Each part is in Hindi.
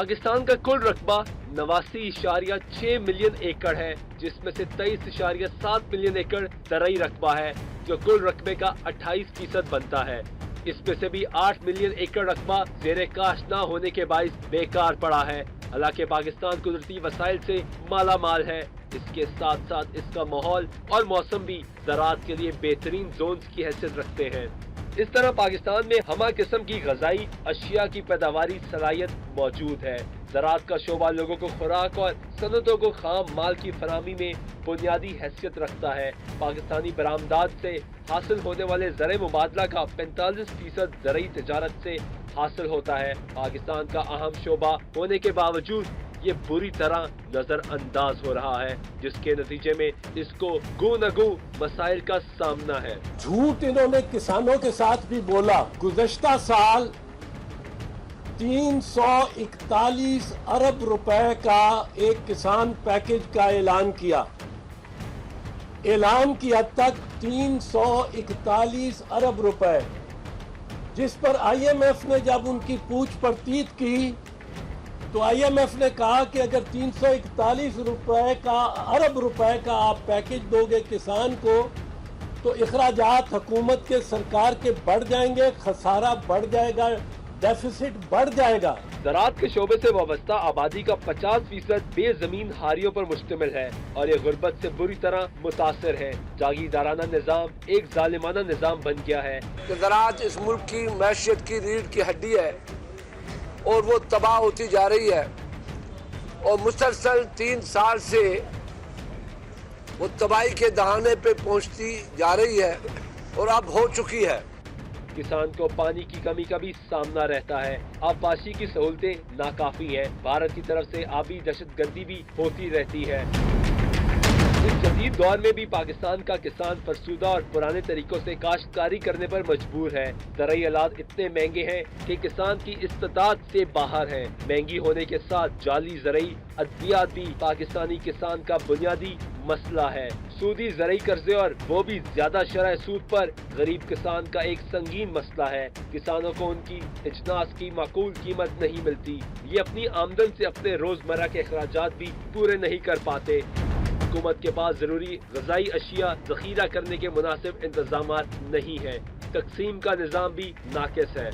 पाकिस्तान का कुल रकबा 89.6 मिलियन एकड़ है, जिसमें से 23.7 मिलियन एकड़ ज़रई रकबा है, जो कुल रकबे का 28% बनता है। इसमें से भी 8 मिलियन एकड़ रकबा ज़ेरे काश्त न होने के बाइस बेकार पड़ा है। हालांकि पाकिस्तान कुदरती वसाइल से माला माल है, इसके साथ साथ इसका माहौल और मौसम भी ज़राअत के लिए बेहतरीन जोन्स की हैसियत रखते हैं। इस तरह पाकिस्तान में हमा किस्म की ग़ज़ाई अशिया की पैदावारी सलाहियत मौजूद है। ज़राअत का शोबा लोगों को खुराक और सनतों को खाम माल की फराहमी में बुनियादी हैसियत रखता है। पाकिस्तानी बरामदात से हासिल होने वाले ज़र मुबादला का 45% ज़रई तिजारत से हासिल होता है। पाकिस्तान का अहम शोबा होने के बावजूद ये बुरी तरह नजरअंदाज हो रहा है, जिसके नतीजे में इसको गू न गू मसाइल का सामना है। झूठ इन्होंने किसानों के साथ भी बोला। गुज़श्ता साल 341 अरब रुपए का एक किसान पैकेज का ऐलान किया। ऐलान की हद तक 341 अरब रुपए, जिस पर IMF ने जब उनकी पूछ परतीत की तो IMF ने कहा कि अगर 341 अरब रुपए का आप पैकेज दोगे किसान को तो इखराजात हुकूमत के सरकार के बढ़ जाएंगे, खसारा बढ़ जाएगा, डेफिसिट बढ़ जाएगा। ज़राअत के शोबे से वाबस्ता आबादी का 50% बेजमीन हारियों पर मुश्तमिल है और ये गुर्बत से बुरी तरह मुतासर है। जागीरदाराना निज़ाम एक जालिमाना निज़ाम बन गया है। ज़राअत इस मुल्क की मैशियत की रीढ़ की हड्डी है और वो तबाह होती जा रही है और मुसलसल 3 साल से वो तबाही के दहाने पे पहुंचती जा रही है और अब हो चुकी है। किसान को पानी की कमी का भी सामना रहता है। आबपाशी की सहूलतें नाकाफी हैं। भारत की तरफ से आबी दहशतगर्दी भी होती रहती है। इस जदीद दौर में भी पाकिस्तान का किसान फरसुदा और पुराने तरीकों से काश्तकारी करने पर मजबूर है। ज़रई आलात इतने महंगे हैं कि किसान की इस्तात से बाहर है। महंगी होने के साथ जाली ज़रई अद्वियात भी पाकिस्तानी किसान का बुनियादी मसला है। सूदी ज़रई कर्जे और वो भी ज्यादा शरह सूद पर गरीब किसान का एक संगीन मसला है। किसानों को उनकी इजनास की माकूल कीमत नहीं मिलती। ये अपनी आमदन से अपने रोजमर्रा के अखराजात भी पूरे नहीं कर पाते। हुकूमत के पास जरूरी ग़ज़ाई अशिया ज़ख़ीरा करने के मुनासिब इंतजामात नहीं है। तकसीम का निज़ाम भी नाक़िस है।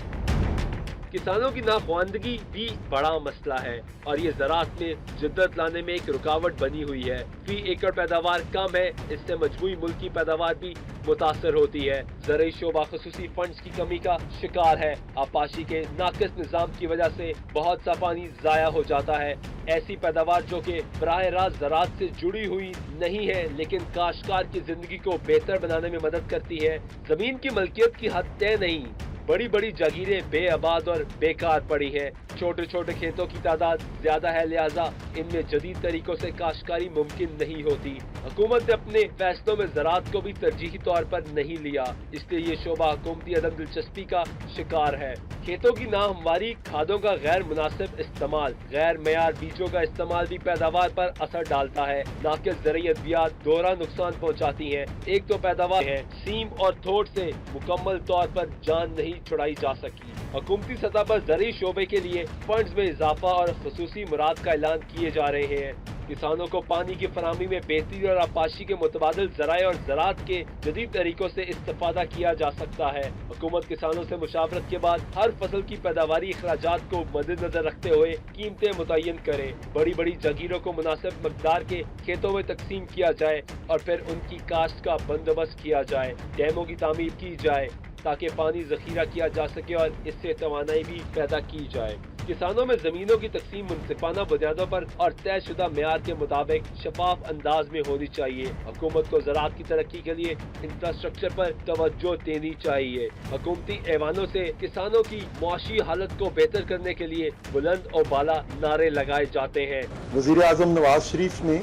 किसानों की नाख्वानदगी भी बड़ा मसला है और ये ज़राअत में जिद्दत लाने में एक रुकावट बनी हुई है। फी एकड़ पैदावार कम है, इससे मजमूई मुल्क की पैदावार भी मुतासर होती है। ज़रई शोबा ख़ुसूसी फंड्स की कमी का शिकार है। आबपाशी के नाक़िस निज़ाम की वजह से बहुत सा पानी ज़ाया हो जाता है। ऐसी पैदावार जो कि बराह रास्त ज़राअत से जुड़ी हुई नहीं है, लेकिन काश्तकार की जिंदगी को बेहतर बनाने में मदद करती है। जमीन की मलकियत की हद तय नहीं, बड़ी बड़ी जागीरें बेआबाद और बेकार पड़ी हैं। छोटे छोटे खेतों की तादाद ज्यादा है, लिहाजा इनमें जदीद तरीकों से काश्तकारी मुमकिन नहीं होती। हुकूमत ने अपने फैसलों में ज़राअत को भी तरजीही तौर पर नहीं लिया, इसलिए ये शोबा हुकूमती अदम दिलचस्पी का शिकार है। खेतों की नाहमवारी, खादों का गैर मुनासिब इस्तेमाल, गैर मयार बीजों का इस्तेमाल भी पैदावार पर असर डालता है। नाक़िस ज़रई अद्वियात दोहरा नुकसान पहुँचाती है। एक तो पैदावार है, सीम और थोड़ से मुकम्मल तौर पर जान नहीं छुड़ाई जा सकी। हुकूमती सतह पर ज़रई शोबे के लिए फंड्स में इजाफा और खसूसी मुराद का ऐलान किए जा रहे हैं। किसानों को पानी की फराहमी में बेहतरी और आबपाशी के मुतबादिल ज़राए और ज़राअत के जदीद तरीकों से इस्तेफादा किया जा सकता है। हुकूमत किसानों से मुशावरत के बाद हर फसल की पैदावारी अखराजात को मद्देनजर रखते हुए कीमतें मुतय्यन करे। बड़ी बड़ी जागीरों को मुनासिब मकदार के खेतों में तकसीम किया जाए और फिर उनकी काश्त का बंदोबस्त किया जाए। डैमों की तामीर की जाए ताकि पानी ज़ख़ीरा किया जा सके और इससे तवानाई भी पैदा की जाए। किसानों में ज़मीनों की तकसीम मुनसिफाना बुनियादों पर और तयशुदा मेयार के मुताबिक शफाफ अंदाज में होनी चाहिए। हुकूमत को ज़राअत की तरक्की के लिए इंफ्रास्ट्रक्चर पर तवज्जो देनी चाहिए। हुकूमती ऐवानों से किसानों की मुआशी हालत को बेहतर करने के लिए बुलंद और बाला नारे लगाए जाते हैं। वज़ीर आज़म नवाज शरीफ ने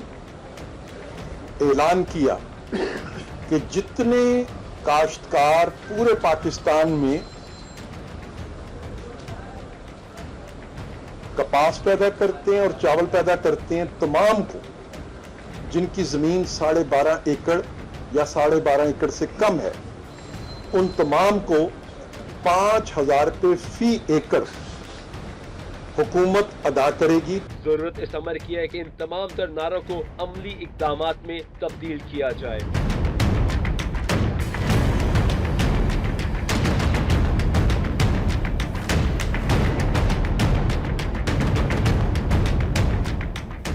ऐलान किया कि जितने काश्तकार पूरे पाकिस्तान में कपास पैदा करते हैं और चावल पैदा करते हैं, तमाम को जिनकी जमीन 12.5 एकड़ या 12.5 एकड़ से कम है, उन तमाम को 5,000 रुपये फी एकड़ हुकूमत अदा करेगी। जरूरत इस अमर की है कि इन तमाम तर नारों को अमली इक़दामात में तब्दील किया जाए।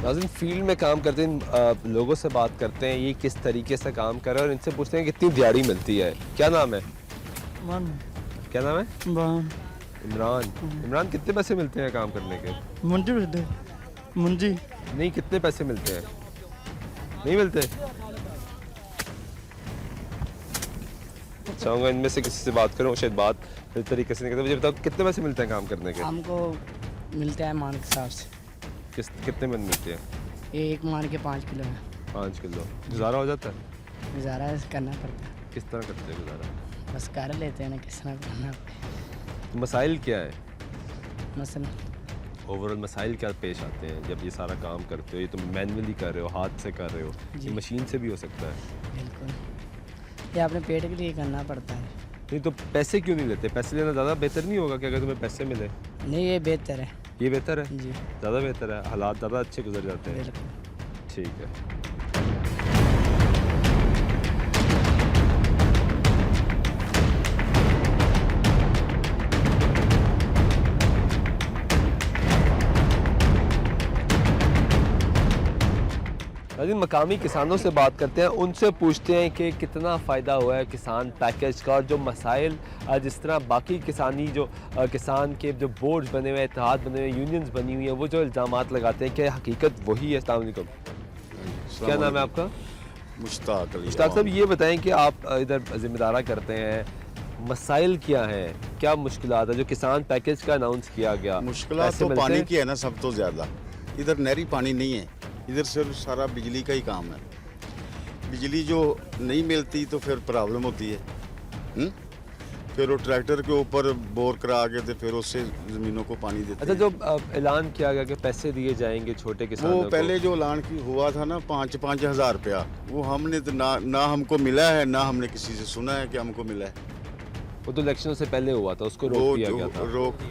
नाज़रीन, फील्ड में काम करते हैं, लोगों से बात करते हैं ये किस तरीके से काम कर रहे हैं और इनसे पूछते हैं कितनी दिहाड़ी मिलती है। क्या नाम है? क्या नाम है? इमरान। इमरान, कितने पैसे मिलते हैं काम करने के? मुंजी नहीं, कितने पैसे मिलते हैं? नहीं मिलते? चाहूँगा इनमें से किसी से बात करूँ, शायद बात इस तरीके से नहीं करते। मुझे बताओ कितने पैसे मिलते हैं काम करने के? हमको मिलता है मान के हिसाब से, कितने मन मिलते हैं? एक मान के 5 किलो है। 5 किलो गुजारा हो जाता है? गुजारा करना पड़ता है, किस तरह करते हैं गुजारा? बस कर लेते हैं ना, किस तरह करना। मसाइल क्या है? मसलन ओवरऑल मसाइल क्या पेश आते हैं जब ये सारा काम करते हो? ये तुम मैनुअली कर रहे हो, हाथ से कर रहे हो, ये मशीन से भी हो सकता है। बिल्कुल, ये अपने पेट के लिए करना पड़ता है। नहीं तो पैसे क्यों नहीं लेते? पैसे लेना ज़्यादा बेहतर नहीं होगा कि अगर तुम्हें पैसे मिले? नहीं, ये बेहतर है। ये बेहतर है, जी ज़्यादा बेहतर है, हालात ज़्यादा अच्छे गुजर जाते हैं। बिल्कुल। ठीक है। नाज़रीन, मकामी किसानों से बात करते हैं, उनसे पूछते हैं कि कितना फ़ायदा हुआ है किसान पैकेज का और जो मसाइल जिस तरह बाकी किसानी जो किसान के जो बोर्ड्स बने हुए हैं, इत्तेहाद बने हुए हैं, यूनियंस बनी हुई हैं, वो जो इल्ज़ामात लगाते हैं कि हकीकत वही है। अस्सलाम वालेकुम, क्या नाम है आपका? मुश्ताक अली। मुश्ताक साहब, ये बताएं कि आप इधर ज़िम्मेदारा करते हैं, मसाइल क्या हैं, क्या मुश्किलात है जो किसान पैकेज का अनाउंस किया गया? मुश्किलात तो पानी की है ना, सब तो ज़्यादा। इधर नहरी पानी नहीं है, इधर सिर्फ सारा बिजली का ही काम है। बिजली जो नहीं मिलती तो फिर प्रॉब्लम होती है। फिर वो ट्रैक्टर के ऊपर बोर करा के तो फिर उससे ज़मीनों को पानी देते अच्छा, जो ऐलान किया गया कि पैसे दिए जाएंगे छोटे किसानों वो को, पहले जो ऐलान की हुआ था ना 5-5 हज़ार रुपया, वो हमने तो ना हमको मिला है, ना हमने किसी से सुना है कि हमको मिला है। वो तो इलेक्शनों से पहले हुआ था, उसको रोक दिया गया था।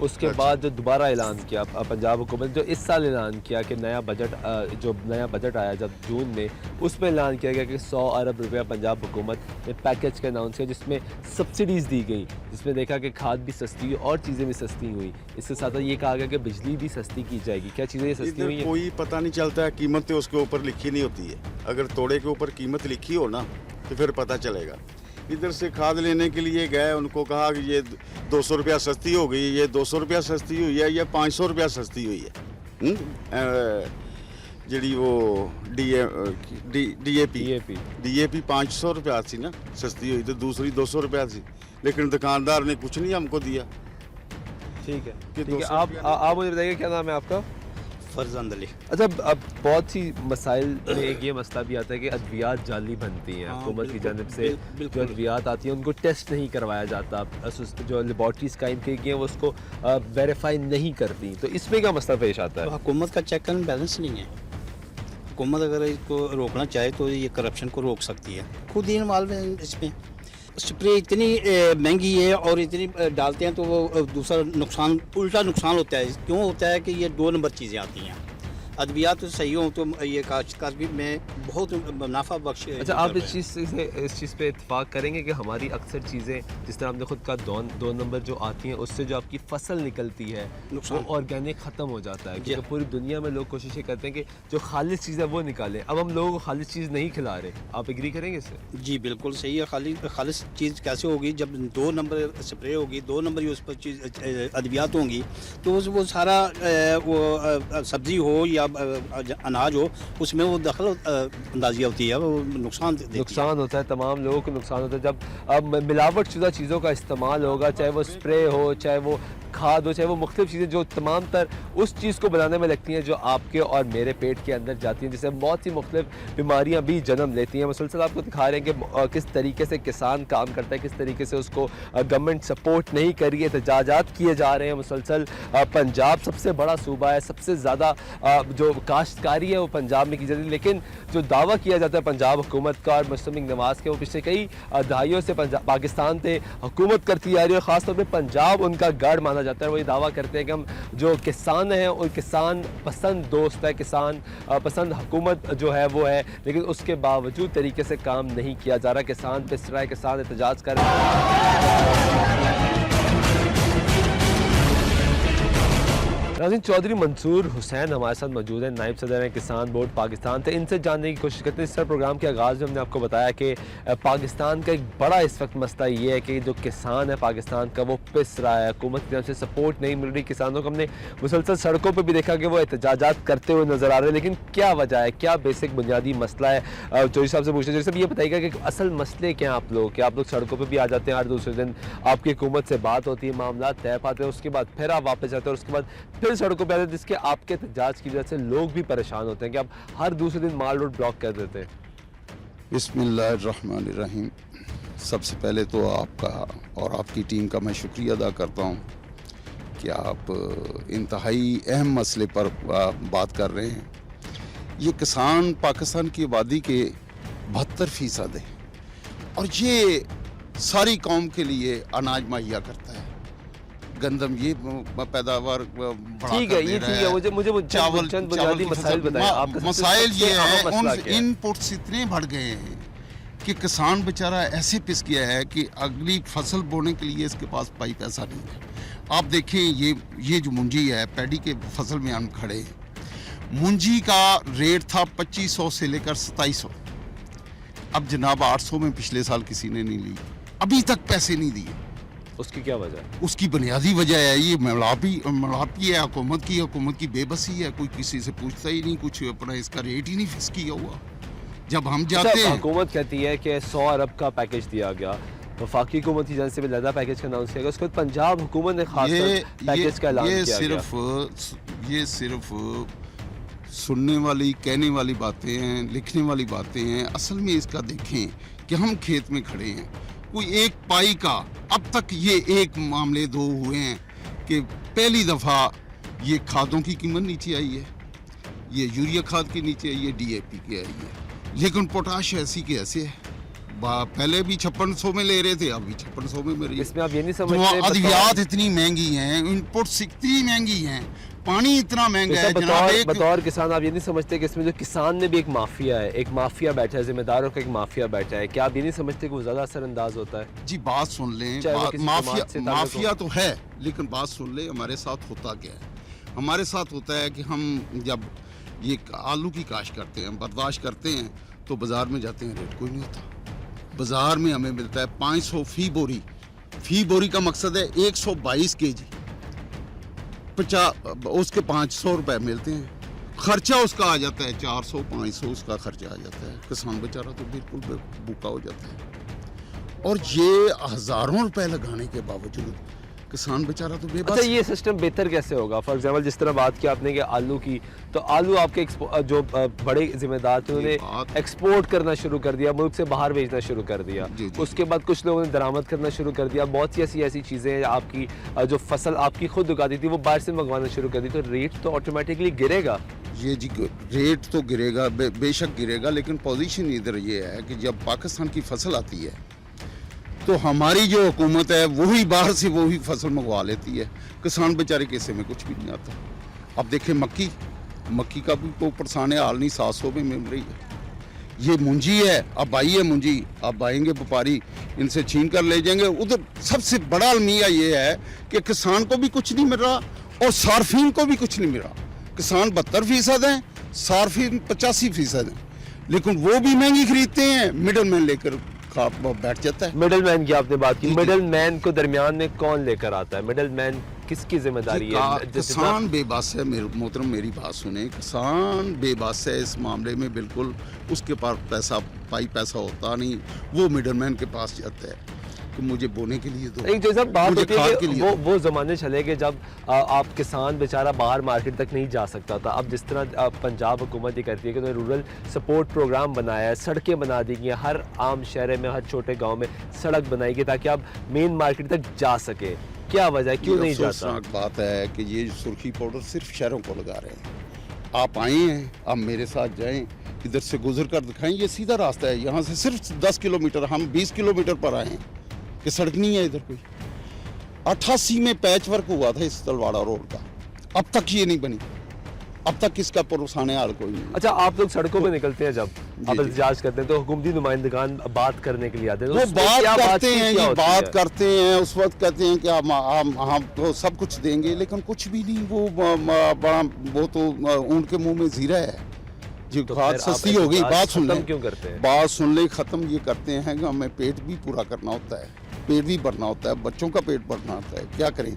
उसके अच्छा। बाद जो दोबारा ऐलान किया पंजाब हुकूमत जो इस साल ऐलान किया कि नया बजट आया जब जून में, उसमें ऐलान किया गया कि 100 अरब रुपया पंजाब हुकूमत ने पैकेज का अनाउंस किया जिसमें सब्सिडीज़ दी गई, जिसमें देखा कि खाद भी सस्ती और चीज़ें भी सस्ती हुई। इसके साथ ये कहा गया कि बिजली भी सस्ती की जाएगी। क्या चीज़ें सस्ती हुई हैं? कोई पता नहीं चलता है, कीमत तो उसके ऊपर लिखी नहीं होती है। अगर तोड़े के ऊपर कीमत लिखी हो ना तो फिर पता चलेगा। इधर से खाद लेने के लिए गए, उनको कहा कि ये 200 रुपया सस्ती हो गई, ये 200 रुपया सस्ती हुई है, ये 500 रुपया सस्ती हुई है। जी वो DAP 500 रुपया थी ना सस्ती हुई, तो दूसरी 200 रुपया थी, लेकिन दुकानदार ने कुछ नहीं हमको दिया। ठीक है, कि ठीक है। 200 आप मुझे बताइए क्या नाम है आपका? फरजंद अली। अच्छा, अब बहुत सी मसाइल में एक ये मसला भी आता है कि अद्वियात जाली बनती हैं। हुकूमत की जानिब से जो अद्वियात आती हैं उनको टेस्ट नहीं करवाया जाता, जो लेबॉर्ट्रीज कायम की गई हैं वो उसको वेरीफाई नहीं करती, तो इसमें क्या मसला पेश आता है? हुकूमत का चेक एंड बैलेंस नहीं है। हुकूमत अगर इसको रोकना चाहे तो ये करप्शन को रोक सकती है। खुद ही इन्वॉल्व है इसमें। स्प्रे इतनी महंगी है और इतनी डालते हैं तो वो दूसरा नुकसान, उल्टा नुकसान होता है। क्यों होता है कि ये 2 नंबर चीज़ें आती हैं। अद्वियात तो सही हो तो ये काश्तकार भी में बहुत मुनाफा बख्श। अच्छा, आप इस चीज़ पे इत्तेफाक करेंगे कि हमारी अक्सर चीज़ें जिस तरह आपने खुद का 2 नंबर जो आती हैं उससे जो आपकी फसल निकलती है वो ऑर्गेनिक ख़त्म हो जाता है, क्योंकि पूरी दुनिया में लोग कोशिशें करते हैं कि जो खालिश चीज़ है वो निकालें। अब हम लोगों को खालिश चीज़ नहीं खिला रहे, आप एग्री करेंगे इससे? जी बिल्कुल सही है। खालिश चीज़ कैसे होगी जब 2 नंबर स्प्रे होगी, 2 नंबर ही उस पर चीज़ अद्वियात होंगी, तो वो सारा वो सब्ज़ी हो या अनाज हो उसमें वो दखल अंदाजी होती है, वो नुकसान होता है, तमाम लोगों को नुकसान होता है। जब अब मिलावट शुदा चीज़ों का इस्तेमाल होगा, चाहे वो स्प्रे हो, चाहे वो खाद हो, चाहे वो मुख्तलिफ चीज़ें जो तमाम तर उस चीज़ को बनाने में लगती हैं जो आपके और मेरे पेट के अंदर जाती हैं, जिससे बहुत सी मुख्तलिफ बीमारियां भी जन्म लेती हैं। मुसलसल आपको दिखा रहे हैं कि किस तरीके से किसान काम करता है, किस तरीके से उसको गवर्नमेंट सपोर्ट नहीं कर रही है, एहतजाजात किए जा रहे हैं मुसलसल। पंजाब सबसे बड़ा सूबा है, सबसे ज़्यादा जो काश्तकारी है वो पंजाब में की जाती है, लेकिन जो दावा किया जाता है पंजाब हुकूमत का और मुस्तमिक नवाज़ के, वो पिछले कई दहाइयों से पाकिस्तान पे हुकूमत करती आ रही है। ख़ासतौर पे पंजाब उनका गढ़ माना जाता है। वो ये दावा करते हैं कि हम जो किसान हैं और किसान पसंद दोस्त है, किसान पसंद हुकूमत जो है वो है, लेकिन उसके बावजूद तरीके से काम नहीं किया जा रहा। किसान पिस रहा है, किसान एहतजाज कर रहे हैं। नाज़रीन, चौधरी मंसूर हुसैन हमारे साथ मौजूद हैं, नायब सदर हैं किसान बोर्ड पाकिस्तान। तो इनसे जानने की कोशिश करते हैं। इस तरह प्रोग्राम के आगाज़ में हमने आपको बताया कि पाकिस्तान का एक बड़ा इस वक्त मसला ये है कि जो किसान है पाकिस्तान का वो पिस रहा है, हुकूमत की तरफ से सपोर्ट नहीं मिल रही किसानों को। हमने मुसलसल सड़कों पर भी देखा कि वो एहतजाजात करते हुए नज़र आ रहे हैं, लेकिन क्या वजह है, क्या बेसिक बुनियादी मसला है? चौधरी साहब से पूछते हैं। चौधरी साहब, ये बताइएगा कि असल मसले क्या हैं आप लोग के? आप लोग सड़कों पर भी आ जाते हैं, हर दूसरे दिन आपकी हुकूमत से बात होती है, मामला तय पाते हैं, उसके बाद फिर आप वापस जाते हैं और उसके बाद फिर सड़कों पर आते हैं, जिसके आपके एहतजाज की वजह से लोग भी परेशान होते हैं कि आप हर दूसरे दिन माल रोड ब्लॉक कर देते हैं। बिस्मिल्लाहिर्रहमानिर्रहीम। सबसे पहले तो आपका और आपकी टीम का मैं शुक्रिया अदा करता हूँ कि आप इंतहाई अहम मसले पर बात कर रहे हैं। ये किसान पाकिस्तान की आबादी के 72% है और ये सारी कौम के लिए अनाज मुहैया करता है। गंदम ये पैदावार ठीक है, ये ठीक है। मुझे चावल चंद बुनियादी मसाइल बताएं। आपका मसाइल ये है, है इनपुट्स इतने बढ़ गए हैं कि किसान बेचारा ऐसे पिस गया है कि अगली फसल बोने के लिए इसके पास पाई पैसा नहीं है। आप देखें ये जो मुंजी है, पैडी के फसल में हम खड़े हैं, मुंजी का रेट था 2500 से लेकर 2700। अब जनाब 800 में पिछले साल किसी ने नहीं ली, अभी तक पैसे नहीं दिए। उसकी क्या वजह है? उसकी बुनियादी वजह है ये मलापी है हुकूमत की बेबसी है। कोई किसी से पूछता ही नहीं, कुछ अपना इसका रेट ही नहीं फिक्स किया हुआ। जब हम जाते हैं, हुकूमत कहती है कि 100 अरब का पैकेज दिया गया, वफाकी हुकूमत की जानब से भी ज़्यादा पैकेज का अनाउंस किया गया, उसके बाद पंजाब हुकूमत ने खास पैकेज का ऐलान किया गया। ये सिर्फ सुनने वाली, कहने वाली बातें हैं, लिखने वाली बातें हैं। असल में इसका देखें कि हम खेत में खड़े हैं, कोई एक पाई का अब तक ये एक मामले 2 हुए हैं कि पहली दफ़ा ये खादों की कीमत नीचे आई है, ये यूरिया खाद की नीचे आई है, DAP की आई है, लेकिन पोटाश ऐसी के ऐसे है। पहले भी 5600 में ले रहे थे, अब भी 5600 में मिल रही है। इसमें आप ये नहीं समझते अद्वियात इतनी महंगी हैं, इनपुट्स इतनी महंगी हैं, पानी इतना महंगा है जनाब। बतौर किसान आप ये नहीं समझते कि इसमें जो किसान में भी एक माफिया है, एक माफिया बैठा है, जिम्मेदारों का एक माफिया बैठा है? क्या आप ये नहीं समझते कि वो ज़्यादा असरअंदाज होता है? जी बात सुन लें, माफिया तो है, लेकिन बात सुन लें हमारे साथ होता क्या है। हमारे साथ होता है कि हम जब ये आलू की काश्त करते हैं, बर्दाश्त करते हैं, तो बाज़ार में जाते हैं, रेट कोई नहीं होता। बाज़ार में हमें मिलता है 500 फी बोरी। फी बोरी का मकसद है 122 kg, 50 उसके 500 रुपए मिलते हैं। खर्चा उसका आ जाता है 400-500 उसका खर्चा आ जाता है। किसान बेचारा तो बिल्कुल भूखा हो जाता है और ये हज़ारों रुपए लगाने के बावजूद किसान बेचारा तो बेबस। अच्छा, ये सिस्टम बेहतर कैसे होगा? फॉर एग्जांपल जिस तरह बात की आपने कि आलू की, तो आलू आपके जो बड़े जिम्मेदार थे उन्होंने एक्सपोर्ट करना शुरू कर दिया, मुल्क से बाहर भेजना शुरू कर दिया। उसके बाद कुछ लोगों ने दरामद करना शुरू कर दिया। बहुत सी ऐसी चीज़ें हैं, आपकी जो फसल आपकी खुद उगाती थी वो बाहर से मंगवाना शुरू कर दी, तो रेट तो ऑटोमेटिकली गिरेगा। ये जी रेट तो गिरेगा, बेशक गिरेगा, लेकिन पोजीशन इधर ये है कि जब पाकिस्तान की फसल आती है तो हमारी जो हुकूमत है वही बाहर से वही फसल मंगवा लेती है। किसान बेचारे किस्से में कुछ भी नहीं आता। अब देखें मक्की का भी कोई परेशान हाल नहीं, 700 में मिल रही है। ये मुंजी है, अब आई है मुंजी, अब आएंगे व्यापारी इनसे छीन कर ले जाएंगे। उधर सबसे बड़ा अलमिया ये है कि किसान को भी कुछ नहीं मिल रहा और सार्फिन को भी कुछ नहीं मिल रहा। किसान 72% हैं, सार्फिन 85% हैं, लेकिन वो भी महंगी खरीदते हैं, मिडल मैन लेकर बैठ जाता है। मिडल मैन की आपने बात की, मिडल मैन को दरमियान में कौन लेकर आता है? मिडल मैन किसकी जिम्मेदारी है? किसान बेबस है। मोहतरम मेरी बात सुने, किसान बेबस है इस मामले में बिल्कुल। उसके पास पैसा होता नहीं, वो मिडलमैन के पास जाता है कि मुझे बोने के लिए दो। एक जैसा बात होती है कि वो ज़माने चले गए जब आप किसान बेचारा बाहर मार्केट तक नहीं जा सकता था। अब जिस तरह पंजाब हुकूमत ये करती है कि उन्होंने रूरल सपोर्ट प्रोग्राम बनाया है, सड़कें बना दी गई हैं, हर आम शहर में, हर छोटे गांव में सड़क बनाई गई ताकि आप मेन मार्केट तक जा सके। क्या वजह है, क्यों नहीं जाता? बात है कि ये सुर्खी पाउडर सिर्फ शहरों को लगा रहे हैं, आप आए हैं, आप मेरे साथ जाएं, इधर से गुजर कर दिखाएं, ये सीधा रास्ता है, यहाँ से सिर्फ 10 किलोमीटर, हम 20 किलोमीटर पर आए हैं कि सड़क नहीं है इधर कोई। 88 में पैच वर्क हुआ था इस तलवाड़ा रोड का, अब तक ये नहीं बनी, अब तक इसका पुरसाने हाल कोई नहीं। अच्छा, आप लोग सड़कों पे निकलते हैं जब आप जी। एहतजाज करते हैं तो हुकूमती नुमाइंदगान बात करने के लिए आते हैं, तो वो उसमें क्या बात करते बातचीत हैं क्या जी, होती बात है? करते हैं, उस वक्त कहते हैं कि हम तो सब कुछ देंगे, लेकिन कुछ भी नहीं। वो बड़ा वो तो उनके मुंह में जीरा है जी, तो खाद फिर आप सस्ती हो गई। एहतजाज बात सुन खत्म लें, क्यों करते हैं? बात सुन ले, ख़त्म ये करते हैं कि हमें पेट भी पूरा करना होता है, पेट भी भरना होता है, बच्चों का पेट भरना होता है। क्या करें,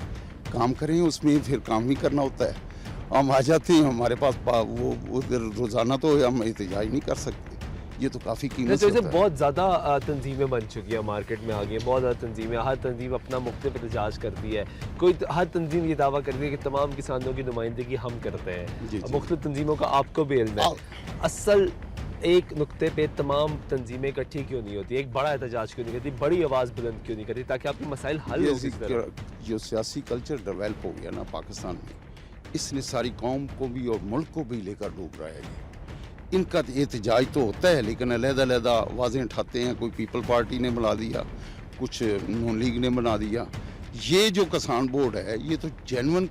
काम करें, उसमें फिर काम भी करना होता है। हम आ जाते हैं, हमारे पास वो उधर रोज़ाना तो हम एहतजाज नहीं कर सकते, ये तो काफ़ी कीमत से जैसे होता है। बहुत ज़्यादा तंजीमें बन चुकी है, मार्केट में आ गई है बहुत ज़्यादा तंजीमें, हर तंजीम अपना मुख्तलिफ एहतजाज करती है। हर तंजीम ये दावा करती है कि तमाम किसानों की नुमाइंदगी हम करते हैं। जी, जी। मुख्तलिफ तंजीमों का आपको भी इल्म है, असल एक नुक्ते पे तमाम तंजीमें इकट्ठी क्यों नहीं होती, एक बड़ा एहतजाज क्यों नहीं करती, बड़ी आवाज़ बुलंद क्यों नहीं करती, ताकि आपके मसाइल हल हो किस तरह? जो सियासी कल्चर डेवलप हो गया ना पाकिस्तान में, इसने सारी कौम को भी और मुल्क को भी लेकर डूब रहा है। इनका एहतजाज तो होता है, लेकिन अलहदा आवाज़ें उठाते हैं, कोई पीपल पार्टी ने बना दिया, कुछ नून लीग ने बना दिया। ये जो किसान बोर्ड है, ये तो जेन्युइन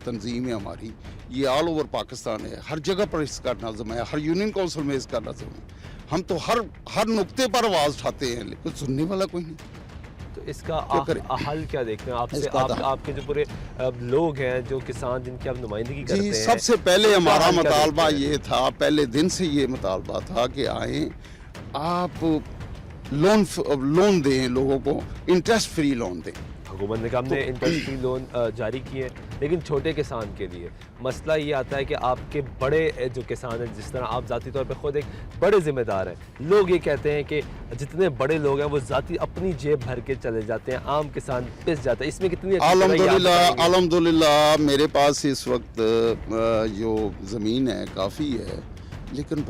तंजीम है हमारी, ये ऑल ओवर पाकिस्तान है, हर जगह पर इसका नज़म है, हर यूनियन काउंसिल में इसका नज़म है। हम तो हर नुक्ते पर आवाज़ उठाते हैं, लेकिन सुनने वाला कोई नहीं। तो इसका क्या करें? हल क्या देखते हैं आपसे? इसका आपके जो पूरे लोग हैं, जो किसान जिनकी आप नुमाइंदगी करते जी, हैं, सबसे पहले उसका हमारा हल क्या मुतालबा देखते हैं? ये था, पहले दिन से ये मुतालबा था कि आए आप लोन दें लोगों को, इंटरेस्ट फ्री लोन दें। हुकूमत ने कहा हमने इंटरेस्ट फ्री लोन जारी किए, लेकिन छोटे किसान के लिए मसला ये आता है कि आपके बड़े जो किसान हैं, जिस तरह आप ज़ाती तौर पे खुद एक बड़े ज़िम्मेदार हैं, लोग ये कहते हैं कि जितने बड़े लोग हैं वो ज़ाती अपनी जेब भर के चले जाते हैं, आम किसान पिस जाता है। इसमें कितनी अल्हम्दुलिल्लाह मेरे पास इस वक्त जो ज़मीन है काफ़ी है, लेकिन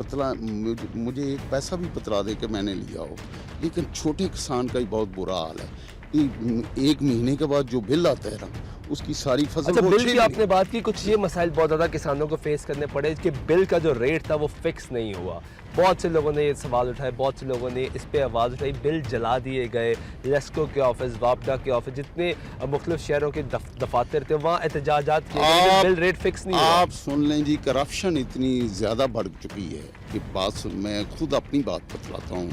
मुझे एक पैसा भी पतला दे के मैंने लिया हो, लेकिन छोटे किसान का ही बहुत बुरा हाल है। एक महीने के बाद जो बिल आता है ना, उसकी सारी फसल अच्छा, वो बिल 6 की आपने बात की, कुछ ये मसाइल बहुत ज़्यादा किसानों को फेस करने पड़े कि बिल का जो रेट था वो फिक्स नहीं हुआ। बहुत से लोगों ने ये सवाल उठाए, बहुत से लोगों ने इस पर आवाज़ उठाई, बिल जला दिए गए। लेस्को के ऑफिस, वापडा के ऑफिस, जितने मुख्तलिफ शहरों के दफातर थे, वहाँ एहतजाजात किए गए, बिल रेट फिक्स नहीं हुआ। आप सुन लें जी, करप्शन इतनी ज़्यादा बढ़ चुकी है कि मैं खुद अपनी बात बतलाता हूँ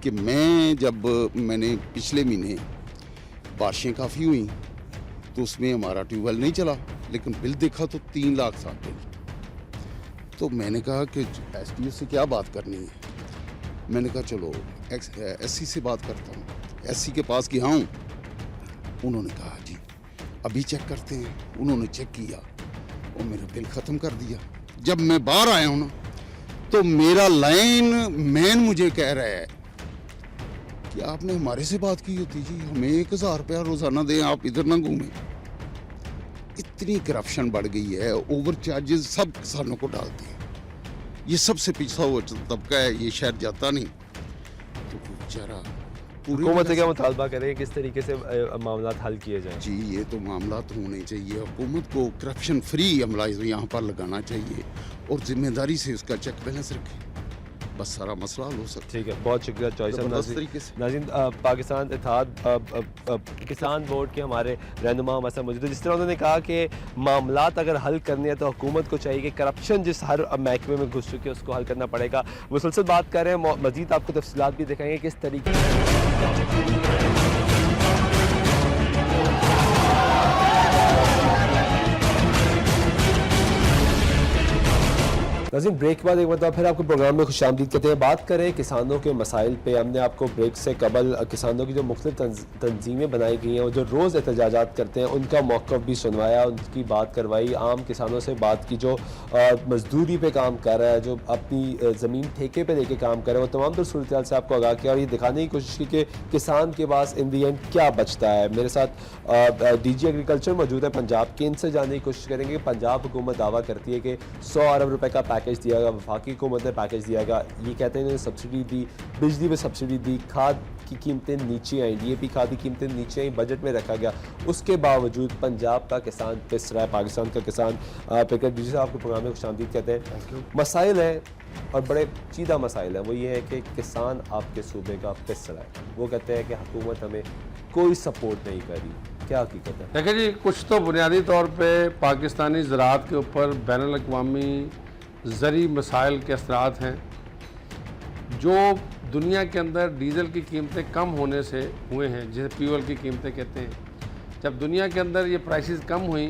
कि मैंने पिछले महीने बारिशें काफ़ी हुई, तो उसमें हमारा ट्यूबवेल नहीं चला, लेकिन बिल देखा तो 3 लाख था बिल। तो मैंने कहा कि SDO से क्या बात करनी है, मैंने कहा चलो SC से बात करता हूँ। SC के पास गया हूँ, उन्होंने कहा जी अभी चेक करते हैं। उन्होंने चेक किया और मेरा बिल ख़त्म कर दिया। जब मैं बाहर आया हूँ ना, तो मेरा लाइन मैन मुझे कह रहा है कि आपने हमारे से बात की होती जी, हमें 1000 रुपया रोज़ाना दें, आप इधर ना घूमें। इतनी करप्शन बढ़ गई है, ओवर चार्जेस सब किसानों को डालते हैं। ये सबसे पिछड़ा हुआ तबका है, ये शहर जाता नहीं, तो बेचारा हुकूमत से क्या मुतालबा करें, किस तरीके से मामला हल किए जाएं? जी, ये तो मामला होने चाहिए। हुकूमत को करप्शन फ्री अमला यहाँ पर लगाना चाहिए और जिम्मेदारी से उसका चेक बैलेंस रखें, बस सारा मसला हल हो सकता है। ठीक है, बहुत शुक्रिया चॉइस जबरदस्त तरीके से। नाज़रीन, पाकिस्तान इत्तेहाद किसान बोर्ड के हमारे रहनुमा हमारे साथ मौजूद है। जिस तरह उन्होंने कहा कि मामलात अगर हल करने हैं तो हुकूमत को चाहिए कि करप्शन जिस हर महकमे में घुस चुके हैं उसको हल करना पड़ेगा। मुसलसल बात कर रहे हैं, मज़ीद आपको तफसीलात भी दिखाएंगे किस तरीके नाज़रीन, ब्रेक के बाद एक बार फिर आपको प्रोग्राम में खुशामदीद कहते हैं। बात करें किसानों के मसाइल पे, हमने आपको ब्रेक से कबल किसानों की जो मुख्तलिफ तंजीमें बनाई गई हैं, वो जो रोज़ एहतजाजात करते हैं, उनका मौक़िफ़ भी सुनवाया, उनकी बात करवाई, आम किसानों से बात की जो मजदूरी पे काम कर रहा है, जो अपनी ज़मीन ठेके पे लेके काम कर रहा है, वो तमाम तर सूरत हाल से आपको आगाह किया और ये दिखाने की कोशिश की कि किसान के पास इन दी एंड क्या बचता है। मेरे साथ DG एग्रीकल्चर मौजूद है पंजाब के, इनसे जानने की कोशिश करेंगे कि पंजाब हुकूमत दावा करती है कि 100 अरब रुपये का पैकेज दिया गया, वफाकी हुकूमत ने पैकेज दिया गया, ये कहते हैं इन्होंने सब्सिडी दी, बिजली में सब्सिडी दी, खाद की कीमतें नीचे आई, DAP खाद की कीमतें नीचे आई, बजट में रखा गया। उसके बावजूद पंजाब का किसान पिस रहा है, पाकिस्तान का किसान पिकर डीजी साहब आपके प्रोग्राम में खुशामदीद कहते हैं। मसाइल हैं और बड़े चीदा मसाइल हैं, वो ये है कि किसान आपके सूबे का पिस रहा है। वो कहते हैं कि हुकूमत हमें कोई सपोर्ट नहीं कर रही, क्या हकीकत है? देखिए जी, कुछ तो बुनियादी तौर पे पाकिस्तानी ज़राअत के ऊपर बैनुल-अक़वामी ज़री मसाइल के असरात हैं जो दुनिया के अंदर डीज़ल की कीमतें कम होने से हुए हैं, जिसे फ्यूल की कीमतें कहते हैं। जब दुनिया के अंदर ये प्राइसेस कम हुई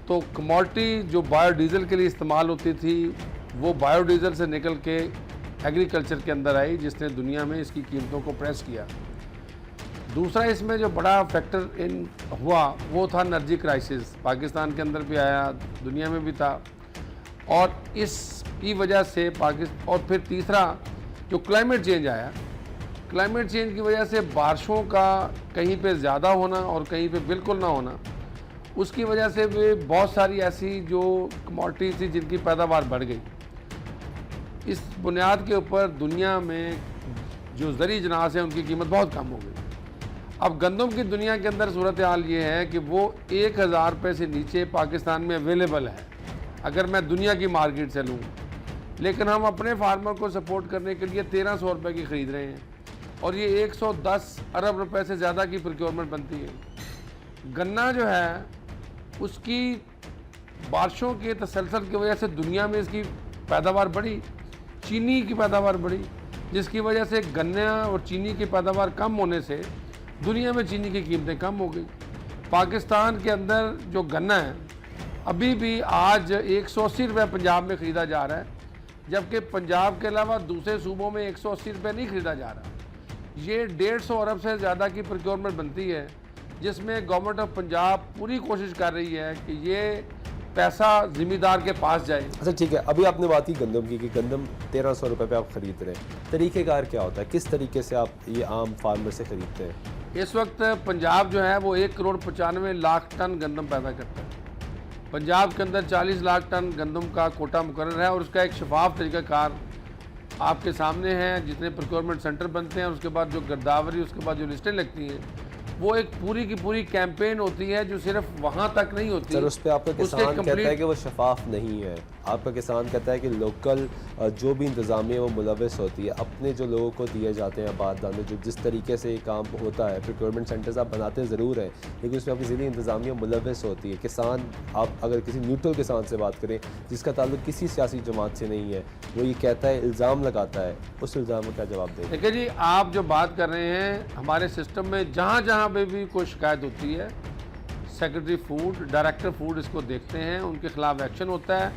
तो कमोडिटी जो बायोडीज़ल के लिए इस्तेमाल होती थी वो बायोडीज़ल से निकल के एग्रीकल्चर के अंदर आई, जिसने दुनिया में इसकी कीमतों को प्रेस किया। दूसरा इसमें जो बड़ा फैक्टर इन हुआ वो था एनर्जी क्राइसिस, पाकिस्तान के अंदर भी आया, दुनिया में भी था, और इसकी वजह से पाकिस्तान, और फिर तीसरा जो क्लाइमेट चेंज आया, क्लाइमेट चेंज की वजह से बारिशों का कहीं पे ज़्यादा होना और कहीं पे बिल्कुल ना होना, उसकी वजह से भी बहुत सारी ऐसी जो कमोडिटी थी जिनकी पैदावार बढ़ गई। इस बुनियाद के ऊपर दुनिया में जो ज़री जनास है उनकी कीमत बहुत कम हो गई। अब गंदम की दुनिया के अंदर सूरत हाल ये है कि वो 1000 रुपये से नीचे पाकिस्तान में अवेलेबल है अगर मैं दुनिया की मार्केट से लूँ, लेकिन हम अपने फार्मर को सपोर्ट करने के लिए 1300 रुपये की ख़रीद रहे हैं और ये 110 अरब रुपए से ज़्यादा की प्रोक्योरमेंट बनती है। गन्ना जो है उसकी बारिशों के तसलसल की वजह से दुनिया में इसकी पैदावार बढ़ी, चीनी की पैदावार बढ़ी, जिसकी वजह से गन्ना और चीनी की पैदावार कम होने से दुनिया में चीनी की कीमतें कम हो गई। पाकिस्तान के अंदर जो गन्ना है अभी भी आज 180 रुपये पंजाब में ख़रीदा जा रहा है, जबकि पंजाब के अलावा दूसरे सूबों में 180 रुपये नहीं ख़रीदा जा रहा। ये 150 अरब से ज़्यादा की प्रोक्योरमेंट बनती है, जिसमें गवर्नमेंट ऑफ पंजाब पूरी कोशिश कर रही है कि ये पैसा ज़िम्मेदार के पास जाए। अच्छा ठीक है, अभी आपने बात की गंदम की कि गंदम 1300 रुपये पे आप ख़रीद रहे हैं, तरीक़ेकार क्या होता है, किस तरीके से आप ये आम फार्मर से ख़रीदते हैं? इस वक्त पंजाब जो है वो 1,95,00,000 टन गंदम पैदा करता है। पंजाब के अंदर 40 लाख टन गंदम का कोटा मुकर्रर है और उसका एक शफाफ तरीक़ाकार आपके सामने है। जितने प्रोक्योरमेंट सेंटर बनते हैं, उसके बाद जो गिरदावरी, उसके बाद जो लिस्टें लगती हैं, वो एक पूरी की पूरी कैंपेन होती है जो सिर्फ वहाँ तक नहीं होती। सर उस पर आपका किसान कहता है कि वो शफाफ नहीं है, आपका किसान कहता है कि लोकल जो भी इंतज़ामिया वो मुलविस होती है, अपने जो लोगों को दिए जाते हैं आबाददान, जो जिस तरीके से ये काम होता है, प्रोक्योरमेंट सेंटर्स आप बनाते ज़रूर हैं लेकिन उसमें आपकी ज़िली इंतज़ामिया मुलविस होती है। किसान, आप अगर किसी न्यूट्रल किसान से बात करें जिसका ताल्लुक किसी सियासी जमात से नहीं है, वो ये कहता है, इल्ज़ाम लगाता है, उस इल्ज़ाम का क्या जवाब दें? देखिए जी, आप जो बात कर रहे हैं, हमारे सिस्टम में जहाँ जहाँ पे भी कोई शिकायत होती है, सेक्रेटरी फूड, डायरेक्टर फूड इसको देखते हैं, उनके खिलाफ एक्शन होता है,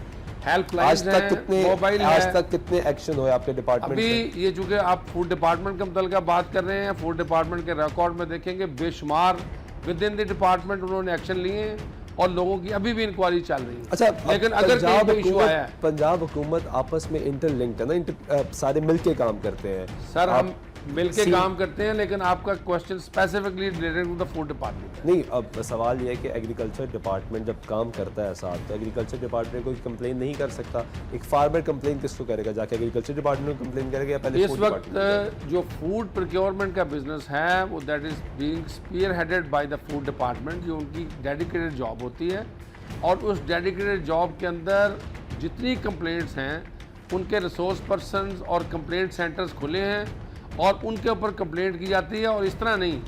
हेल्पलाइन है, मोबाइल है। आज तक कितने एक्शन हुए आपके डिपार्टमेंट अभी से? ये चूँकि आप फूड डिपार्टमेंट के मुतल्लिक़ बात कर रहे हैं, फूड डिपार्टमेंट के रिकॉर्ड में देखेंगे बेशुमार विद इन द डिपार्टमेंट उन्होंने एक्शन लिए हैं और लोगों की अभी भी इंक्वायरी चल रही है। अच्छा, लेकिन अगर पंजाब कोई इशू आया है, पंजाब हुकूमत आपस में इंटरलिंक्ड है ना, सारे मिलके काम करते हैं। सर हम मिलके काम करते हैं, लेकिन आपका question specifically related to the food department नहीं। अब सवाल ये है कि एग्रीकल्चर डिपार्टमेंट जब काम करता है साथ, तो एग्रीकल्चर डिपार्टमेंट कोई कंप्लेन नहीं कर सकता। एक फार्मर कंप्लेन किसको करेगा, जाके एग्रीकल्चर डिपार्टमेंट को कंप्लेन करेगा या पहले? इस वक्त जो फूड प्रोक्योरमेंट का बिजनेस है वो that is being spearheaded by the food department, जो उनकी डेडिकेटेड जॉब होती है, और उस डेडिकेटेड जॉब के अंदर जितनी कंप्लेंट्स हैं उनके रिसोर्स पर्सनस और कंप्लेंट सेंटर्स खुले हैं और उनके ऊपर कंप्लेंट की जाती है। और इस तरह नहीं,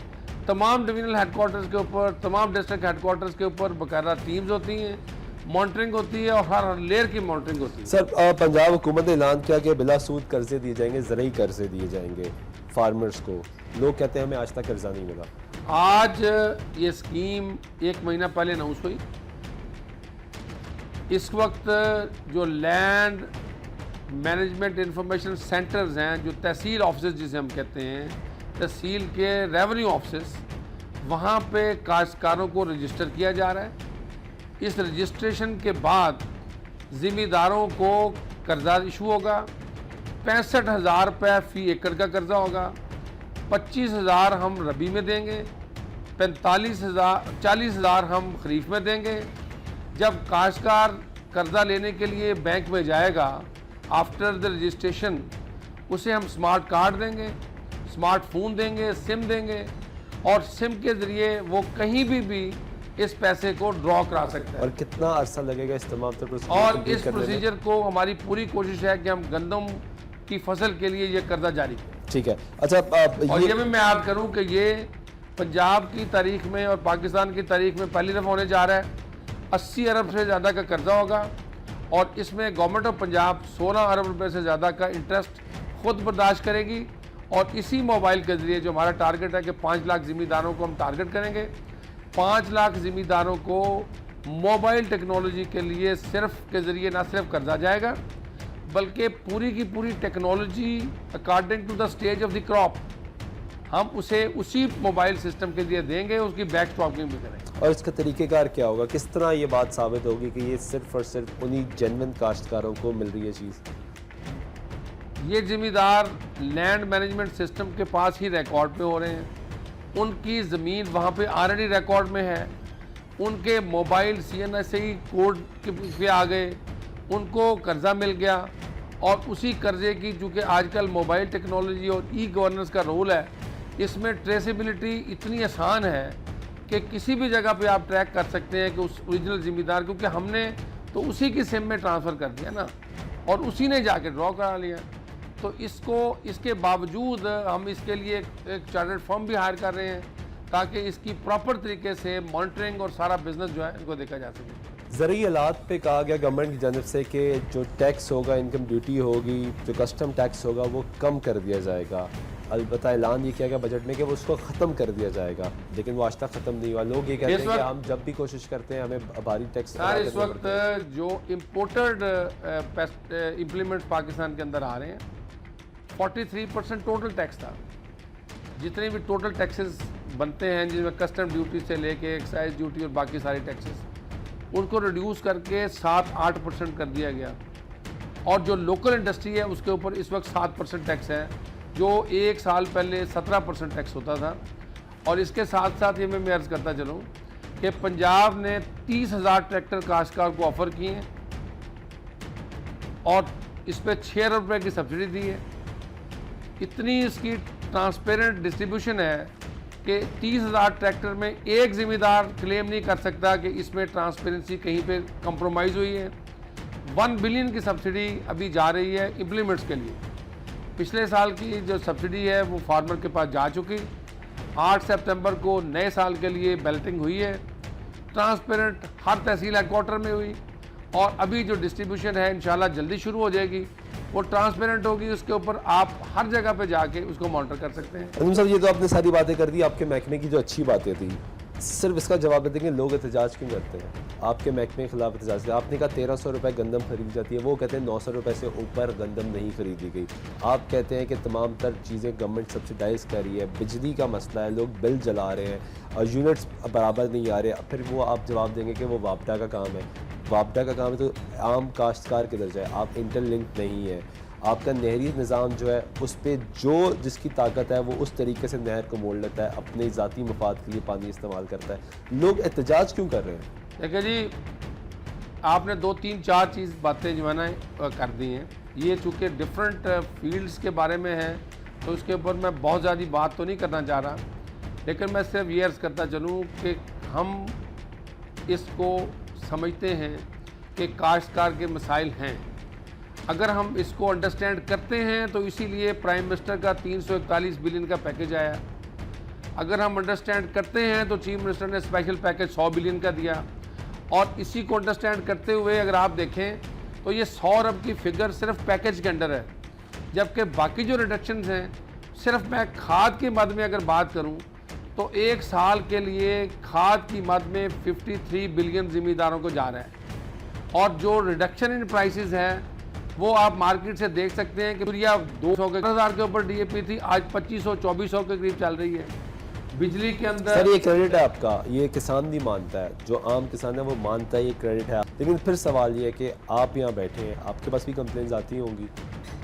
तमाम डिवीजनल हेडक्वार्टर्स के ऊपर, तमाम डिस्ट्रिक्ट हेडक्वार्टर्स के ऊपर बाकायदा टीम्स होती हैं, मॉनिटरिंग होती है और हर लेयर की मॉनिटरिंग होती है। सर पंजाब हुकूमत ने ऐलान किया कि बिला सूद कर्जे दिए जाएंगे, ज़रूरी कर्जे दिए जाएंगे फार्मर्स को। लोग कहते हैं हमें आज तक कर्जा नहीं मिला। आज ये स्कीम 1 महीना पहले अनाउंस हुई। इस वक्त जो लैंड मैनेजमेंट इंफॉर्मेशन सेंटर्स हैं, जो तहसील ऑफिस जिसे हम कहते हैं, तहसील के रेवेन्यू ऑफिस, वहाँ पे काश्तकारों को रजिस्टर किया जा रहा है। इस रजिस्ट्रेशन के बाद ज़िम्मेदारों को कर्जा इशू होगा। 65,000 रुपये फ़ी एकड़ का कर्जा होगा। 25,000 हम रबी में देंगे, 40,000 हम खरीफ में देंगे। जब काश्तकार कर्जा लेने के लिए बैंक में जाएगा, आफ्टर द रजिस्ट्रेशन उसे हम स्मार्ट कार्ड देंगे, स्मार्टफोन देंगे, सिम देंगे और सिम के ज़रिए वो कहीं भी इस पैसे को ड्रॉ करा सकता है। और कितना अरसा लगेगा इस तमाम और इस प्रोसीजर को हमारी पूरी कोशिश है कि हम गंदम की फसल के लिए ये कर्जा जारी करें। ठीक है। अच्छा, और ये भी मैं याद करूं कि ये पंजाब की तारीख में और पाकिस्तान की तारीख में पहली दफ़ा होने जा रहा है। 80 अरब से ज़्यादा का कर्जा होगा और इसमें गवर्नमेंट ऑफ पंजाब 16 अरब रुपए से ज़्यादा का इंटरेस्ट खुद बर्दाश्त करेगी। और इसी मोबाइल के ज़रिए जो हमारा टारगेट है कि 5 लाख ज़मींदारों को हम टारगेट करेंगे, 5 लाख ज़मींदारों को मोबाइल टेक्नोलॉजी के लिए सिर्फ के ज़रिए ना सिर्फ कर्जा जाएगा बल्कि पूरी की पूरी technology according to the stage of the crop हम उसे उसी मोबाइल सिस्टम के लिए देंगे, उसकी बैक स्टॉकिंग भी करेंगे। और इसका तरीक़ेकार क्या होगा? किस तरह ये बात साबित होगी कि ये सिर्फ और सिर्फ उन्हीं जेन्युइन काश्तकारों को मिल रही है चीज़? ये ज़मींदार लैंड मैनेजमेंट सिस्टम के पास ही रिकॉर्ड पे हो रहे हैं, उनकी ज़मीन वहाँ पे ऑलरेडी रिकॉर्ड में है, उनके मोबाइल CNSE कोड पे आ गए, उनको कर्जा मिल गया और उसी कर्जे की चूँकि आजकल मोबाइल टेक्नोलॉजी और गवर्नेंस का रोल है, इसमें ट्रेसेबिलिटी इतनी आसान है कि किसी भी जगह पे आप ट्रैक कर सकते हैं कि उस ओरिजिनल ज़मींदार, क्योंकि हमने तो उसी की सिम में ट्रांसफ़र कर दिया ना और उसी ने जाके ड्रॉ करा लिया। तो इसके बावजूद हम इसके लिए एक चार्टर्ड फर्म भी हायर कर रहे हैं ताकि इसकी प्रॉपर तरीके से मॉनिटरिंग और सारा बिजनेस जो है इनको देखा जा सके। ज़रूरी हालात पे कहा गया गवर्नमेंट की जानब से कि जो टैक्स होगा, इनकम ड्यूटी होगी, जो कस्टम टैक्स होगा वो कम कर दिया जाएगा। अलबत्ता ऐलान ये किया गया बजट में कि वो उसको ख़त्म कर दिया जाएगा, लेकिन वो आज तक ख़त्म नहीं हुआ। लोग ये कहते हैं कि हम जब भी कोशिश करते हैं हमें भारी टैक्स। सर इस वक्त जो इम्पोर्टेड इम्प्लीमेंट्स पाकिस्तान के अंदर आ रहे हैं 43% टोटल टैक्स था। जितने भी टोटल टैक्सेस बनते हैं जिसमें कस्टम ड्यूटी से लेके एक्साइज ड्यूटी और बाकी सारे टैक्सेस, उनको रिड्यूस करके 7-8% कर दिया गया। और जो लोकल इंडस्ट्री है उसके ऊपर इस वक्त 7% टैक्स है, जो एक साल पहले 17% टैक्स होता था। और इसके साथ साथ ये मैं अर्ज़ करता चलूँ कि पंजाब ने 30,000 ट्रैक्टर काश्तकार को ऑफ़र किए हैं और इस पर 6 अरब रुपये की सब्सिडी दी है। इतनी इसकी ट्रांसपेरेंट डिस्ट्रीब्यूशन है कि 30,000 ट्रैक्टर में एक ज़मींदार क्लेम नहीं कर सकता कि इसमें ट्रांसपेरेंसी कहीं पे कंप्रोमाइज़ हुई है। 1 बिलियन की सब्सिडी अभी जा रही है इम्प्लीमेंट्स के लिए। पिछले साल की जो सब्सिडी है वो फार्मर के पास जा चुकी। 8 सितंबर को नए साल के लिए बैलेटिंग हुई है, ट्रांसपेरेंट हर तहसील हेडक्वार्टर में हुई और अभी जो डिस्ट्रीब्यूशन है इंशाल्लाह जल्दी शुरू हो जाएगी। वो ट्रांसपेरेंट होगी, उसके ऊपर आप हर जगह पे जाके उसको मॉनिटर कर सकते हैं। अज़ीम साहब, ये तो आपने सारी बातें कर दी, आपके महकमे की जो अच्छी बातें थी, सिर्फ इसका जवाब देंगे लोग एहतजाज क्यों करते हैं? आपके महकमे के खिलाफ एहतजाज करते हैं। आपने कहा 1300 रुपये गंदम खरीदी जाती है, वो कहते हैं 900 रुपये से ऊपर गंदम नहीं खरीदी गई। आप कहते हैं कि तमाम तर चीज़ें गवर्नमेंट सब्सिडाइज़ कर रही है, बिजली का मसला है, लोग बिल जला रहे हैं और यूनिट्स बराबर नहीं आ रहे। फिर वो आप जवाब देंगे कि वो वापडा का काम है। वापडा का काम है तो आम काश्तकार किधर जाए? आप इंटरलिंक नहीं है। आपका नहरी निज़ाम जो है उस पर जो जिसकी ताकत है वो उस तरीके से नहर को मोड़ लेता है, अपने ज़ाती मफाद के लिए पानी इस्तेमाल करता है। लोग एहतजाज क्यों कर रहे हैं? देखिए जी, आपने 2-3-4 चीज़ बातें जो है ना कर दी हैं। ये चूँकि डिफरेंट फील्ड्स के बारे में है तो उसके ऊपर मैं बहुत ज़्यादा बात तो नहीं करना चाह रहा, लेकिन मैं सिर्फ ये अर्ज़ करता चलूँ कि हम इसको समझते हैं कि काश्तकार के मसाइल हैं। अगर हम इसको अंडरस्टैंड करते हैं तो इसीलिए प्राइम मिनिस्टर का 341 बिलियन का पैकेज आया। अगर हम अंडरस्टैंड करते हैं तो चीफ मिनिस्टर ने स्पेशल पैकेज 100 बिलियन का दिया। और इसी को अंडरस्टैंड करते हुए अगर आप देखें तो ये 100 अरब की फिगर सिर्फ पैकेज के अंडर है, जबकि बाकी जो रिडक्शंस हैं, सिर्फ मैं खाद की मद में अगर बात करूं तो एक साल के लिए खाद की मद में 53 बिलियन ज़मींदारों को जा रहा है। और जो रिडक्शन इन प्राइसेस हैं वो आप मार्केट से देख सकते हैं कि यूरिया 200 के 1000 के ऊपर DAP थी, आज 2500-2400 के करीब चल रही है। बिजली के अंदर सर ये क्रेडिट है आपका, ये किसान नहीं मानता है, जो आम किसान है वो मानता है ये क्रेडिट है। लेकिन फिर सवाल ये है कि आप यहाँ बैठे हैं, आपके पास भी कंप्लेंट्स आती होंगी,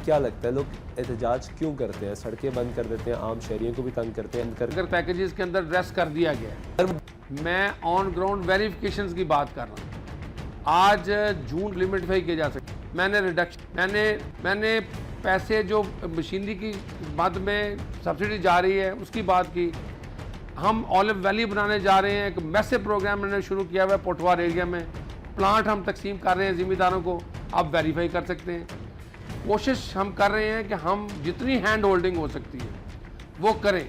क्या लगता है लोग एहतजाज क्यों करते हैं? सड़कें बंद कर देते हैं, आम शहरियों को भी तंग करते हैं। अगर पैकेजेस के अंदर ड्रेस कर दिया गया है, मैं ऑन ग्राउंड वेरिफिकेशंस की बात कर रहा हूँ। आज जून लिमिटिफाई किए जा सकते। मैंने रिडक्शन मैंने पैसे जो मशीनरी की मद में सब्सिडी जा रही है उसकी बात की। हम ऑलिव वैली बनाने जा रहे हैं, एक मैसिव प्रोग्राम मैंने शुरू किया हुआ है पोटवार एरिया में। प्लांट हम तकसीम कर रहे हैं ज़िम्मेदारों को, आप वेरीफाई कर सकते हैं। कोशिश हम कर रहे हैं कि हम जितनी हैंड होल्डिंग हो सकती है वो करें,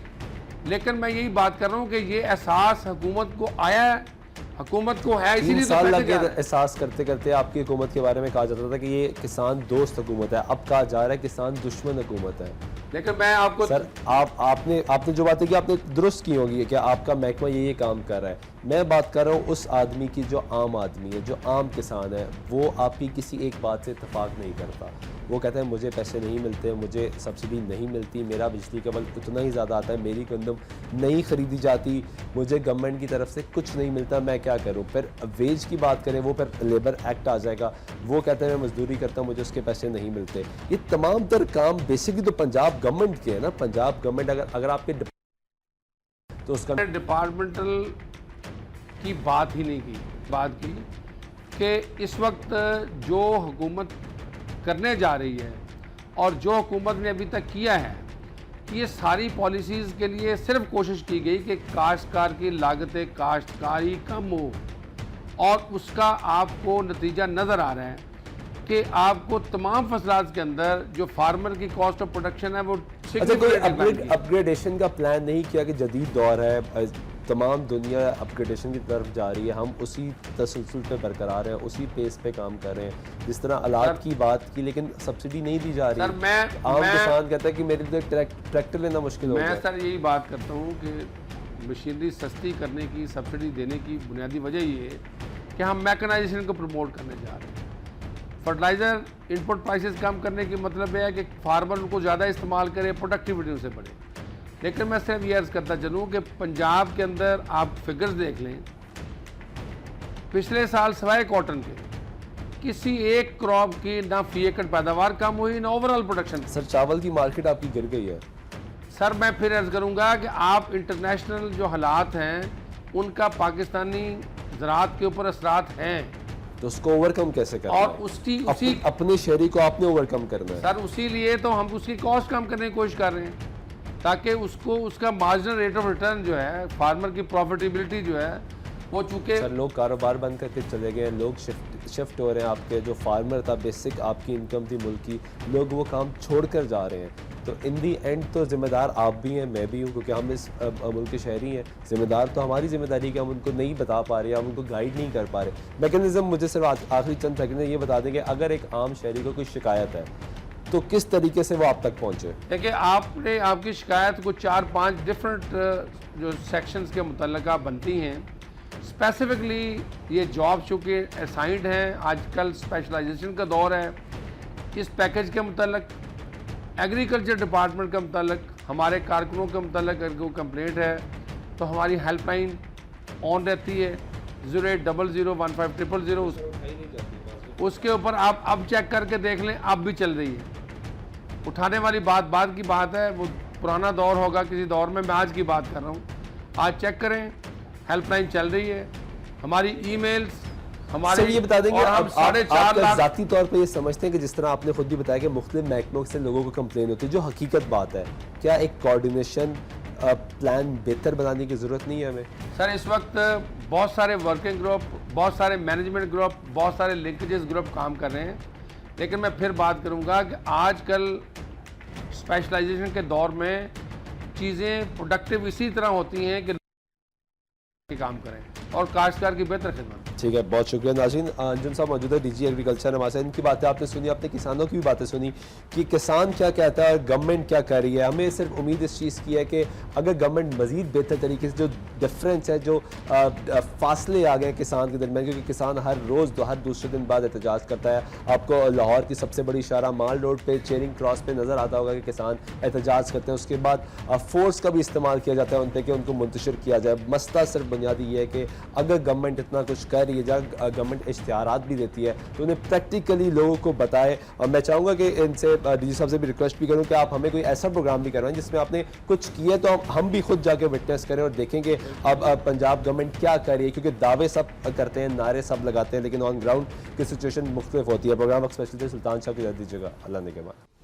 लेकिन मैं यही बात कर रहा हूँ कि ये एहसास हुकूमत को आया है, हुकूमत को है, इसीलिए 3 साल तो लगे एहसास करते करते। आपकी हुकूमत के बारे में कहा जाता था कि ये किसान दोस्त हुकूमत है, अब कहा जा रहा है किसान दुश्मन हुकूमत है। लेकिन मैं आपको सर आपने जो बातें की आपने दुरुस्त की होगी कि आपका महकमा ये काम कर रहा है। मैं बात कर रहा हूँ उस आदमी की जो आम आदमी है, जो आम किसान है, वो आपकी किसी एक बात से इत्तेफाक नहीं करता। वो कहता है मुझे पैसे नहीं मिलते, मुझे सब्सिडी नहीं मिलती, मेरा बिजली का बिल उतना ही ज़्यादा आता है, मेरी गंदम नहीं ख़रीदी जाती, मुझे गवर्नमेंट की तरफ से कुछ नहीं मिलता, मैं क्या करूँ। फिर वेज की बात करें, वो फिर लेबर एक्ट आ जाएगा, वो कहता है मैं मजदूरी करता हूँ, मुझे उसके पैसे नहीं मिलते। ये तमाम तर काम बेसिकली तो पंजाब गवर्नमेंट के है ना। पंजाब गवर्नमेंट अगर आपके तो उसका डिपार्टमेंटल की बात ही नहीं की, बात की कि इस वक्त जो हुकूमत करने जा रही है और जो हुकूमत ने अभी तक किया है कि ये सारी पॉलिसीज़ के लिए सिर्फ कोशिश की गई कि काश्तकार की लागतें काश्तकारी कम हो, और उसका आपको नतीजा नज़र आ रहा है कि आपको तमाम फसलात के अंदर जो फार्मर की कॉस्ट ऑफ प्रोडक्शन है वो अच्छा, कोई अपग्रेडेशन का प्लान नहीं किया कि जदीद दौर है, तमाम दुनिया अपग्रेडेशन की तरफ जा रही है, हम उसी तसलसल पे बरकरार हैं, उसी पेस पे काम कर रहे हैं जिस तरह आलात की बात की, लेकिन सब्सिडी नहीं दी जा रही। सर मैं किसान कहता है कि मेरे लिए ट्रैक्टर लेना मुश्किल हो गया। मैं सर यही बात करता हूँ कि मशीनरी सस्ती करने की, सब्सिडी देने की बुनियादी वजह ये है कि हम मैकेनाइजेशन को प्रमोट करने जा रहे हैं। फर्टिलाइज़र इनपुट प्राइसेस कम करने की मतलब यह है कि फार्मर उनको ज़्यादा इस्तेमाल करे, प्रोडक्टिविटी उनसे बढ़े। लेकिन मैं सिर्फ ये अर्ज़ करता चलूँ कि पंजाब के अंदर आप फिगर्स देख लें, पिछले साल सवाए कॉटन के किसी एक क्रॉप की ना फी एकड़ पैदावार कम हुई, ना ओवरऑल प्रोडक्शन। सर चावल की मार्केट आपकी गिर गई है। सर मैं फिर अर्ज़ करूँगा कि आप इंटरनेशनल जो हालात हैं उनका पाकिस्तानी ज़राअत के ऊपर असरात हैं, तो उसको ओवरकम कैसे करना और है? उसी अपने शहरी को आपने ओवरकम करना है। सर उसी लिए तो हम उसकी कॉस्ट कम करने की कोशिश कर रहे हैं ताकि उसको उसका मार्जिनल रेट ऑफ रिटर्न जो है, फार्मर की प्रॉफिटेबिलिटी जो है वो, चूँकि सर लोग कारोबार बंद करके चले गए, लोग शिफ्ट हो रहे हैं। आपके जो फार्मर था, बेसिक आपकी इनकम थी मुल्क की, लोग वो काम छोड़ कर जा रहे हैं। तो इन दी एंड तो जिम्मेदार आप भी हैं, मैं भी हूँ, क्योंकि हम इस मुल्क के शहरी हैं। जिम्मेदार तो हमारी जिम्मेदारी है कि हम उनको नहीं बता पा रहे, हम उनको गाइड नहीं कर पा रहे। मैकेनिज़्म मुझे सिर्फ आखिरी चंद सेकंड में ये बता दें कि अगर एक आम शहरी को कोई शिकायत है तो किस तरीके से वो आप तक पहुँचे? देखिए, आपने आपकी शिकायत को 4-5 डिफरेंट जो सेक्शंस के मुतल्लिका बनती हैं। स्पेसिफिकली ये जॉब चूँकि असाइंड हैं, आजकल स्पेशलाइजेशन का दौर है। इस पैकेज के मुतल्लिक एग्रीकल्चर डिपार्टमेंट के मुतल्लिक हमारे कारकुनों के मुतल्लिक अगर कोई कंप्लेंट है तो हमारी हेल्पलाइन ऑन रहती है 0800150000। उसके ऊपर आप अब चेक करके देख लें, अब भी चल रही है। उठाने वाली बाद की बात है, वो पुराना दौर होगा किसी दौर में, मैं आज की बात कर रहा हूँ। आज चेक करें, हेल्पलाइन चल रही है, हमारी ईमेल्स हमारे। ये बता देंगे हम 4.5 लाख ज़ाती तौर पे ये समझते हैं कि जिस तरह आपने खुद ही बताया कि मुख्तलिफ महकमों से लोगों को कंप्लेन होती है, जो हकीकत बात है, क्या एक कोऑर्डिनेशन प्लान बेहतर बनाने की ज़रूरत नहीं है हमें? सर इस वक्त बहुत सारे वर्किंग ग्रुप, बहुत सारे मैनेजमेंट ग्रुप, बहुत सारे लिंकेजेस ग्रुप काम कर रहे हैं। लेकिन मैं फिर बात करूंगा कि आजकल स्पेशलाइजेशन के दौर में चीज़ें प्रोडक्टिव इसी तरह होती हैं कि काम करें और काश्तकार की बेहतर खिदमत। ठीक है, बहुत शुक्रिया नाज़रीन। अंजुम साहब मौजूद है, डीजी एग्रीकल्चर हमारे साथ। इनकी बातें आपने सुनी, आपने किसानों की भी बातें सुनी कि किसान क्या कहता है और गवर्नमेंट क्या कर रही है। हमें सिर्फ उम्मीद इस चीज़ की है कि अगर गवर्नमेंट मज़ीद बेहतर तरीके से, जो डिफरेंस है, जो फासले आ गए किसान के दरमियान, क्योंकि किसान हर रोज़ हर दूसरे दिन बाद एहतजाज करता है। आपको लाहौर की सबसे बड़ी शाहरा माल रोड पे चेयरिंग क्रॉस पे नज़र आता होगा कि किसान एहतजाज करते हैं। उसके बाद फोर्स का भी इस्तेमाल किया जाता है उन पर कि उनको मुंतशिर किया जाए। मसला सिर्फ बुनियादी ये है कि अगर गवर्नमेंट इतना कुछ कर कि ये जगह गवर्नमेंट इश्तिहारात भी देती है तो उन्हें प्रैक्टिकली लोगों को बताए। और मैं चाहूँगा कि इनसे डीजी साहब से भी रिक्वेस्ट भी करूँ कि आप हमें कोई ऐसा प्रोग्राम भी करवाएं जिसमें आपने कुछ किए तो हम भी खुद जाके विटनेस करें और देखेंगे अब पंजाब गवर्नमेंट क्या कर रही है, क्योंकि दावे सब करते हैं, नारे सब लगाते हैं, लेकिन ऑन ग्राउंड की सिचुएशन मुख्तलिफ होती है। प्रोग्राम स्पेशल सुल्तान शाह की दीजिएगा, अल्लाह ने के बाद।